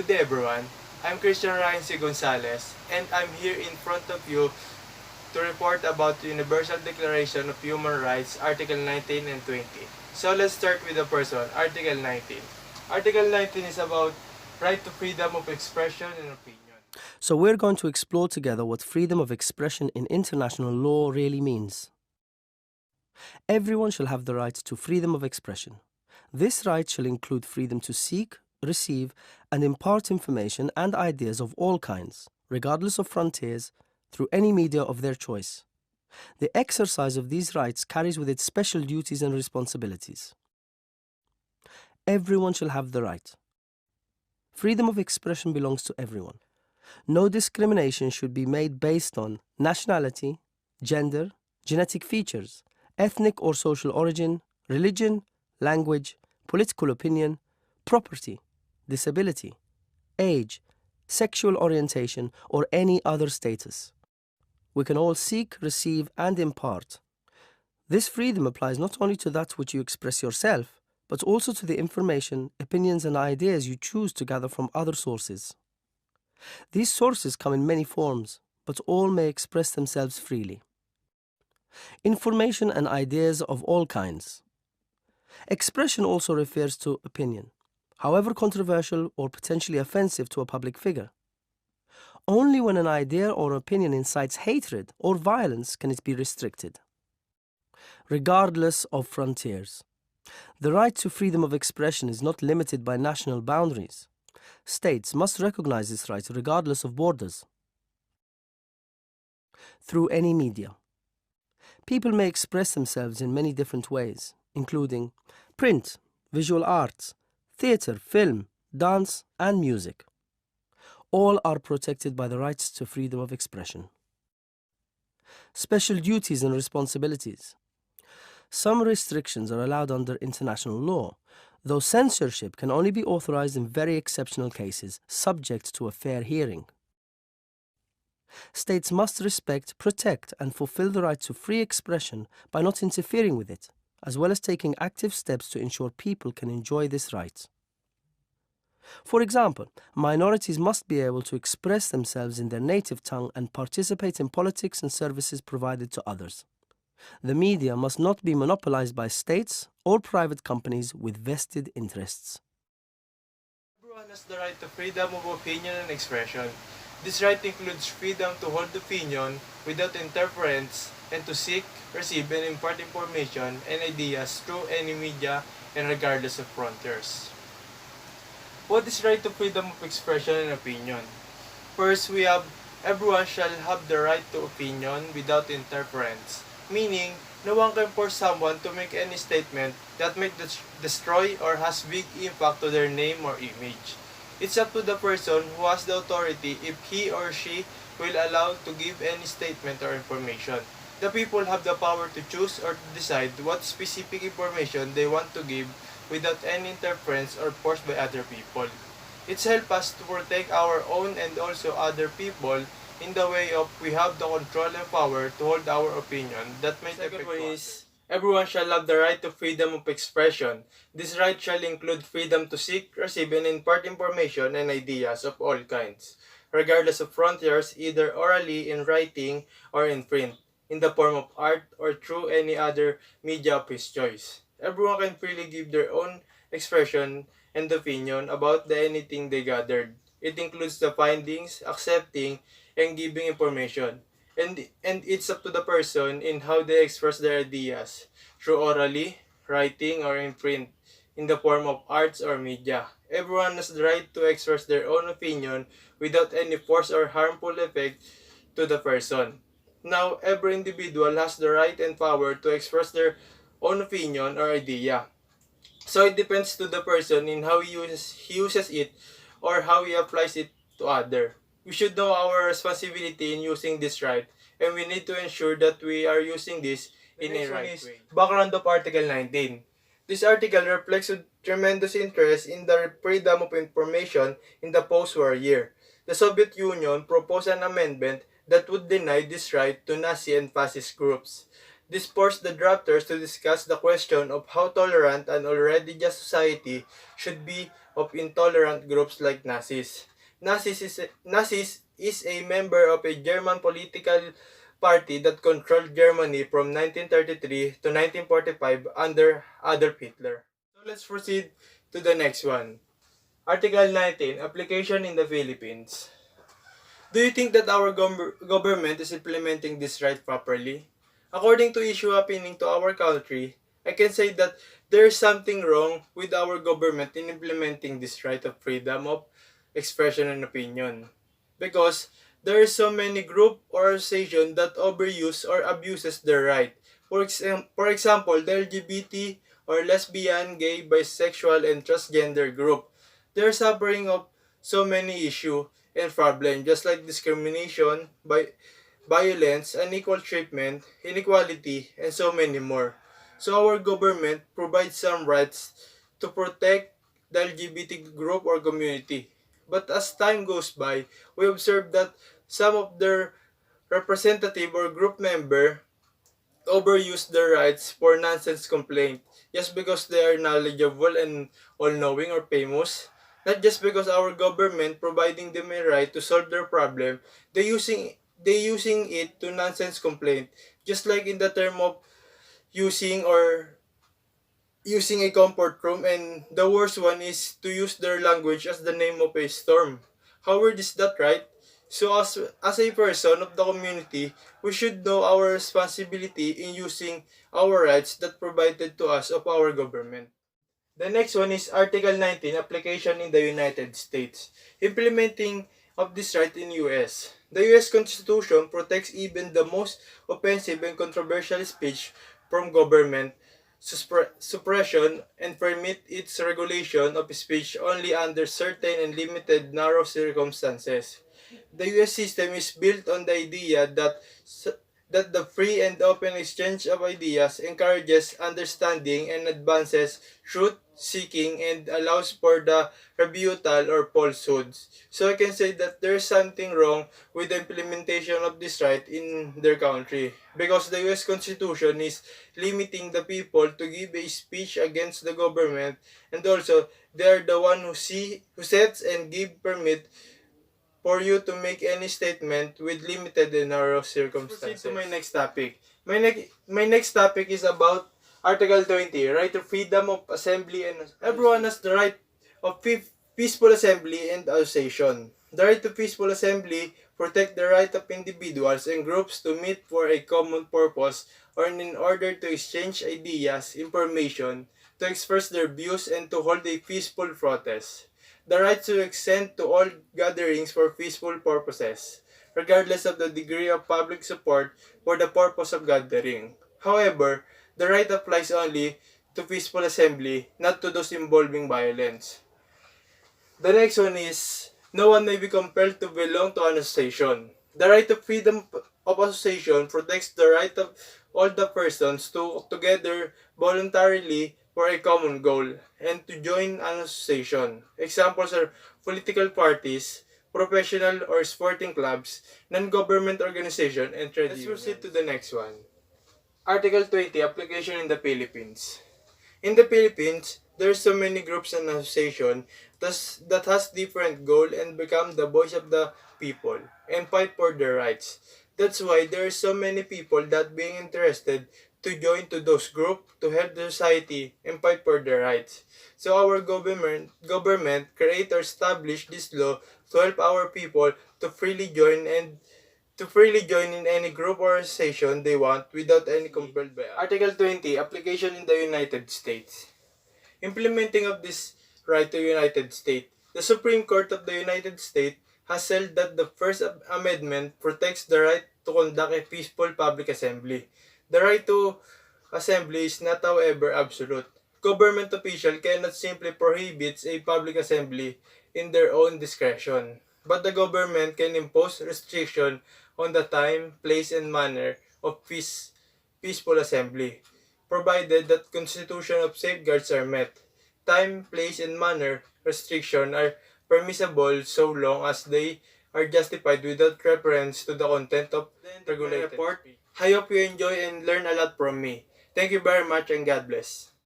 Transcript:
Good day everyone, I'm Christian Ryan C. Gonzalez and I'm here in front of you to report about the Universal Declaration of Human Rights, Article 19 and 20. So let's start with the first one, Article 19. Article 19 is about right to freedom of expression and opinion. So we're going to explore together what freedom of expression in international law really means. Everyone shall have the right to freedom of expression. This right shall include freedom to seek, receive, and impart information and ideas of all kinds, regardless of frontiers, through any media of their choice. The exercise of these rights carries with it special duties and responsibilities. Everyone shall have the right. Freedom of expression belongs to everyone. No discrimination should be made based on nationality, gender, genetic features, ethnic or social origin, religion, language, political opinion, property, disability, age, sexual orientation, or any other status. We can all seek, receive, and impart. This freedom applies not only to that which you express yourself, but also to the information, opinions, and ideas you choose to gather from other sources. These sources come in many forms, but all may express themselves freely. Information and ideas of all kinds. Expression also refers to opinion, however controversial or potentially offensive to a public figure. Only when an idea or opinion incites hatred or violence can it be restricted. Regardless of frontiers. The right to freedom of expression is not limited by national boundaries. States must recognize this right regardless of borders. Through any media. People may express themselves in many different ways, including print, visual arts, theatre, film, dance, and music. All are protected by the rights to freedom of expression. Special duties and responsibilities. Some restrictions are allowed under international law, though censorship can only be authorized in very exceptional cases, subject to a fair hearing. States must respect, protect, and fulfill the right to free expression by not interfering with it, as well as taking active steps to ensure people can enjoy this right. For example, minorities must be able to express themselves in their native tongue and participate in politics and services provided to others. The media must not be monopolized by states or private companies with vested interests. Everyone has the right to freedom of opinion and expression. This right includes freedom to hold opinion without interference and to seek, receive, and impart information and ideas through any media and regardless of frontiers. What is right to freedom of expression and opinion? First, we have everyone shall have the right to opinion without interference, meaning no one can force someone to make any statement that may destroy or has big impact to their name or image. It's up to the person who has the authority if he or she will allow to give any statement or information. The people have the power to choose or to decide what specific information they want to give without any interference or force by other people. It's help us to protect our own and also other people in the way of we have the control and power to hold our opinion that may affect others. Everyone shall have the right to freedom of expression. This right shall include freedom to seek, receive, and impart information and ideas of all kinds, regardless of frontiers, either orally, in writing, or in print, in the form of art, or through any other media of his choice. Everyone can freely give their own expression and opinion about anything they gathered. It includes the findings, accepting, and giving information. And it's up to the person in how they express their ideas, through orally, writing, or in print, in the form of arts or media. Everyone has the right to express their own opinion without any force or harmful effect to the person. Now, every individual has the right and power to express their own opinion or idea. So it depends to the person in how he uses it or how he applies it to other. We should know our responsibility in using this right, and we need to ensure that we are using this in a right way. Background of Article 19. This article reflects with tremendous interest in the freedom of information in the post-war year. The Soviet Union proposed an amendment that would deny this right to Nazi and fascist groups. This forced the drafters to discuss the question of how tolerant an already just society should be of intolerant groups like Nazis. Nazis is a member of a German political party that controlled Germany from 1933 to 1945 under Adolf Hitler. So let's proceed to the next one. Article 19, Application in the Philippines. Do you think that our government is implementing this right properly? According to issue happening to our country, I can say that there is something wrong with our government in implementing this right of freedom of expression and opinion. Because there are so many group or organization that overuse or abuses their right. For example, the LGBT or lesbian, gay, bisexual, and transgender group. They're suffering of so many issues and problems, just like discrimination, violence, unequal treatment, inequality, and so many more. So our government provides some rights to protect the LGBT group or community. But as time goes by, we observe that some of their representative or group member overuse their rights for nonsense complaint just because they are knowledgeable and all-knowing or famous. Not just because our government providing them a right to solve their problem, they using it to nonsense complaint. Just like in the term of using or using a comfort room, and the worst one is to use their language as the name of a storm. How weird is that, right? So as a person of the community, we should know our responsibility in using our rights that provided to us of our government. The next one is Article 19, Application in the United States. Implementing of this right in US. The US Constitution protects even the most offensive and controversial speech from government suppression and permit its regulation of speech only under certain and limited narrow circumstances. The US system is built on the idea that the free and open exchange of ideas encourages understanding and advances truth-seeking and allows for the rebuttal or falsehoods. So I can say that there's something wrong with the implementation of this right in their country because the US Constitution is limiting the people to give a speech against the government, and also they are the one who sets and give permit for you to make any statement with limited and narrow circumstances. Proceed to my next topic. My next topic is about Article 20, right to freedom of assembly and everyone has the right of peaceful assembly and association. The right to peaceful assembly protect the right of individuals and groups to meet for a common purpose or in order to exchange ideas, information, to express their views, and to hold a peaceful protest. The right to extend to all gatherings for peaceful purposes, regardless of the degree of public support for the purpose of gathering. However, the right applies only to peaceful assembly, not to those involving violence. The next one is, no one may be compelled to belong to an association. The right to freedom of association protects the right of all the persons to together voluntarily for a common goal and to join an association. Examples are political parties, professional or sporting clubs, non-government organization, and trade unions. Let's proceed to the next one. Article 20, Application in the Philippines. In the Philippines, there are so many groups and associations that has different goal and become the voice of the people and fight for their rights. That's why there are so many people that being interested to join to those groups to help the society and fight for their rights. So our government create or establish this law to help our people to freely join in any group or association they want without any compelled by Article 20, Application in the United States. Implementing of this right to United States, the Supreme Court of the United States has held that the First Amendment protects the right to conduct a peaceful public assembly. The right to assembly is not, however, absolute. Government official cannot simply prohibit a public assembly in their own discretion, but the government can impose restriction on the time, place, and manner of peaceful assembly, provided that constitutional safeguards are met. Time, place, and manner restriction are permissible so long as they are justified without reference to the content of the regulated report. I hope you enjoy and learn a lot from me. Thank you very much and God bless.